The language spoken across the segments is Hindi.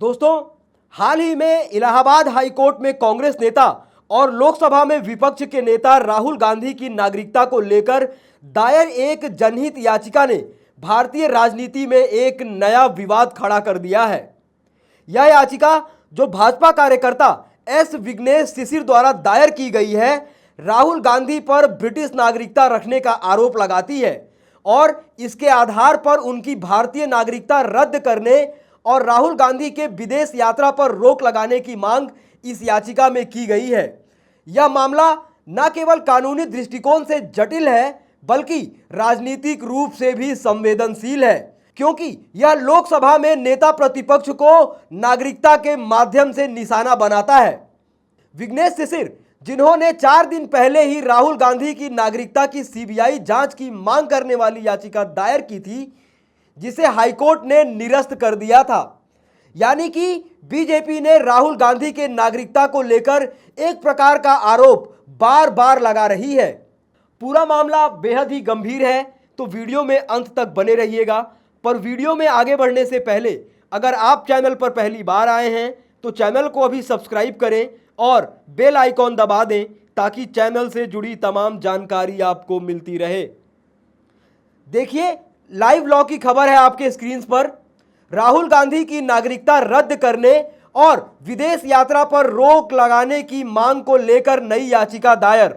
दोस्तों, हाल ही में इलाहाबाद हाई कोर्ट में कांग्रेस नेता और लोकसभा में विपक्ष के नेता राहुल गांधी की नागरिकता को लेकर दायर एक जनहित याचिका ने भारतीय राजनीति में एक नया विवाद खड़ा कर दिया है। यह याचिका जो भाजपा कार्यकर्ता एस विघ्नेश शिशिर द्वारा दायर की गई है, राहुल गांधी पर ब्रिटिश नागरिकता रखने का आरोप लगाती है और इसके आधार पर उनकी भारतीय नागरिकता रद्द करने और राहुल गांधी के विदेश यात्रा पर रोक लगाने की मांग इस याचिका में की गई है। यह मामला न केवल कानूनी दृष्टिकोण से जटिल है बल्कि राजनीतिक रूप से भी संवेदनशील है, क्योंकि यह लोकसभा में नेता प्रतिपक्ष को नागरिकता के माध्यम से निशाना बनाता है। विघ्नेश शिशिर, जिन्होंने 4 दिन पहले ही राहुल गांधी की नागरिकता की सीबीआई जांच की मांग करने वाली याचिका दायर की थी, जिसे हाईकोर्ट ने निरस्त कर दिया था। यानी कि बीजेपी ने राहुल गांधी के नागरिकता को लेकर एक प्रकार का आरोप बार बार लगा रही है। पूरा मामला बेहद ही गंभीर है, तो वीडियो में अंत तक बने रहिएगा। पर वीडियो में आगे बढ़ने से पहले अगर आप चैनल पर पहली बार आए हैं तो चैनल को अभी सब्सक्राइब करें और बेल आइकॉन दबा दें ताकि चैनल से जुड़ी तमाम जानकारी आपको मिलती रहे। देखिए, लाइव लॉ की खबर है आपके स्क्रीन पर। राहुल गांधी की नागरिकता रद्द करने और विदेश यात्रा पर रोक लगाने की मांग को लेकर नई याचिका दायर।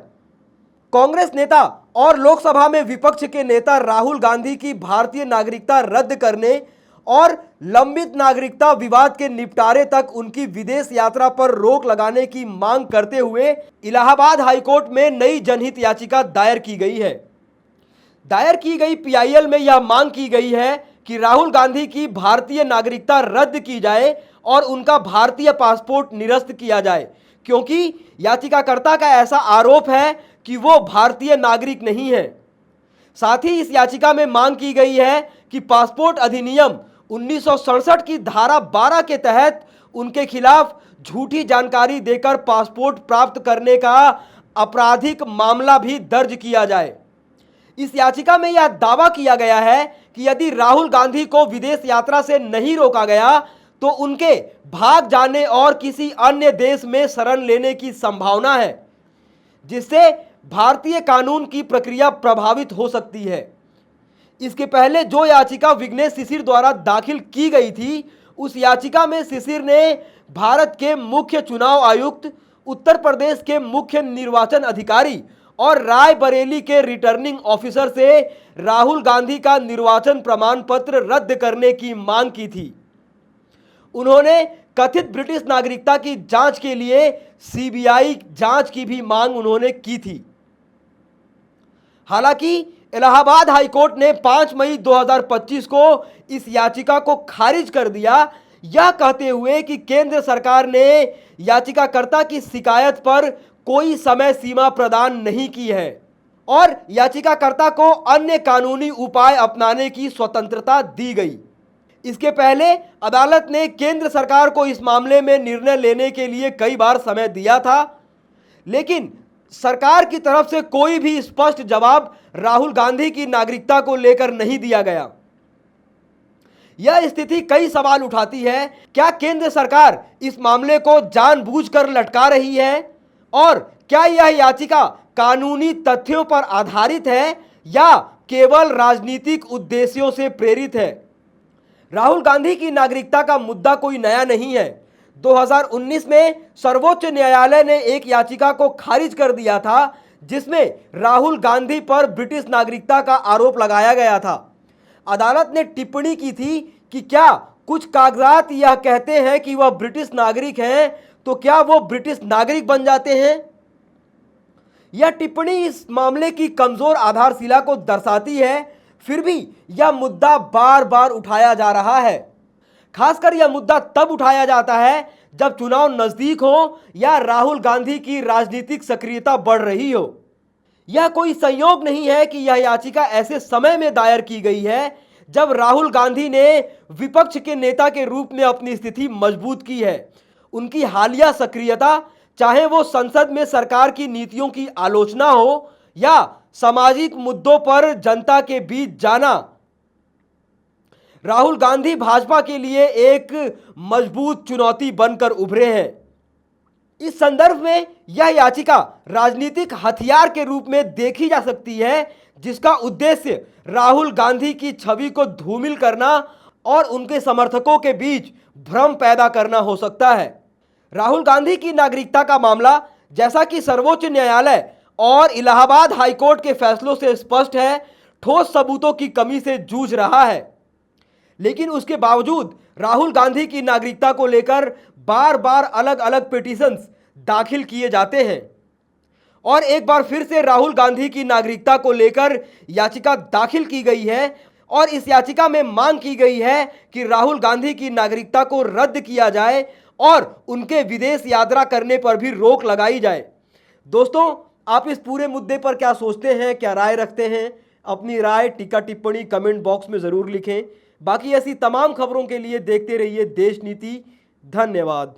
कांग्रेस नेता और लोकसभा में विपक्ष के नेता राहुल गांधी की भारतीय नागरिकता रद्द करने और लंबित नागरिकता विवाद के निपटारे तक उनकी विदेश यात्रा पर रोक लगाने की मांग करते हुए इलाहाबाद हाईकोर्ट में नई जनहित याचिका दायर की गई है। दायर की गई पीआईएल में यह मांग की गई है कि राहुल गांधी की भारतीय नागरिकता रद्द की जाए और उनका भारतीय पासपोर्ट निरस्त किया जाए, क्योंकि याचिकाकर्ता का ऐसा आरोप है कि वो भारतीय नागरिक नहीं है। साथ ही इस याचिका में मांग की गई है कि पासपोर्ट अधिनियम 1967 की धारा 12 के तहत उनके खिलाफ झूठी जानकारी देकर पासपोर्ट प्राप्त करने का आपराधिक मामला भी दर्ज किया जाए। इस याचिका में यह दावा किया गया है कि यदि राहुल गांधी को विदेश यात्रा से नहीं रोका गया तो उनके भाग जाने और किसी अन्य देश में शरण लेने की संभावना है, जिससे भारतीय कानून की प्रक्रिया प्रभावित हो सकती है। इसके पहले जो याचिका विघ्नेश शिशिर द्वारा दाखिल की गई थी, उस याचिका में शिशिर ने भारत के मुख्य चुनाव आयुक्त, उत्तर प्रदेश के मुख्य निर्वाचन अधिकारी और रायबरेली के रिटर्निंग ऑफिसर से राहुल गांधी का निर्वाचन प्रमाण पत्र रद्द करने की मांग की थी। उन्होंने कथित ब्रिटिश नागरिकता की जांच के लिए सीबीआई जांच की भी मांग उन्होंने की थी। हालांकि इलाहाबाद हाईकोर्ट ने 5 मई 2025 को इस याचिका को खारिज कर दिया, यह कहते हुए कि केंद्र सरकार ने याचिकाकर्ता की शिकायत पर कोई समय सीमा प्रदान नहीं की है और याचिकाकर्ता को अन्य कानूनी उपाय अपनाने की स्वतंत्रता दी गई। इसके पहले अदालत ने केंद्र सरकार को इस मामले में निर्णय लेने के लिए कई बार समय दिया था, लेकिन सरकार की तरफ से कोई भी स्पष्ट जवाब राहुल गांधी की नागरिकता को लेकर नहीं दिया गया। यह स्थिति कई सवाल उठाती है। क्या केंद्र सरकार इस मामले को जानबूझकर लटका रही है और क्या यह याचिका कानूनी तथ्यों पर आधारित है या केवल राजनीतिक उद्देश्यों से प्रेरित है? राहुल गांधी की नागरिकता का मुद्दा कोई नया नहीं है। 2019 में सर्वोच्च न्यायालय ने एक याचिका को खारिज कर दिया था जिसमें राहुल गांधी पर ब्रिटिश नागरिकता का आरोप लगाया गया था। अदालत ने टिप्पणी की थी कि क्या कुछ कागजात यह कहते हैं कि वह ब्रिटिश नागरिक हैं, तो क्या वो ब्रिटिश नागरिक बन जाते हैं? यह टिप्पणी इस मामले की कमजोर आधारशिला को दर्शाती है। फिर भी यह मुद्दा बार बार उठाया जा रहा है। खासकर यह मुद्दा तब उठाया जाता है जब चुनाव नजदीक हो या राहुल गांधी की राजनीतिक सक्रियता बढ़ रही हो। यह कोई संयोग नहीं है कि यह याचिका ऐसे समय में दायर की गई है जब राहुल गांधी ने विपक्ष के नेता के रूप में अपनी स्थिति मजबूत की है। उनकी हालिया सक्रियता, चाहे वो संसद में सरकार की नीतियों की आलोचना हो या सामाजिक मुद्दों पर जनता के बीच जाना, राहुल गांधी भाजपा के लिए एक मजबूत चुनौती बनकर उभरे हैं। इस संदर्भ में यह याचिका राजनीतिक हथियार के रूप में देखी जा सकती है, जिसका उद्देश्य राहुल गांधी की छवि को धूमिल करना और उनके समर्थकों के बीच भ्रम पैदा करना हो सकता है। राहुल गांधी की नागरिकता का मामला, जैसा कि सर्वोच्च न्यायालय और इलाहाबाद हाईकोर्ट के फैसलों से स्पष्ट है, ठोस सबूतों की कमी से जूझ रहा है। लेकिन उसके बावजूद राहुल गांधी की नागरिकता को लेकर बार बार अलग अलग पिटीशंस दाखिल किए जाते हैं और एक बार फिर से राहुल गांधी की नागरिकता को लेकर याचिका दाखिल की गई है और इस याचिका में मांग की गई है कि राहुल गांधी की नागरिकता को रद्द किया जाए और उनके विदेश यात्रा करने पर भी रोक लगाई जाए। दोस्तों, आप इस पूरे मुद्दे पर क्या सोचते हैं, क्या राय रखते हैं? अपनी राय टीका टिप्पणी कमेंट बॉक्स में ज़रूर लिखें। बाकी ऐसी तमाम खबरों के लिए देखते रहिए देश नीति। धन्यवाद।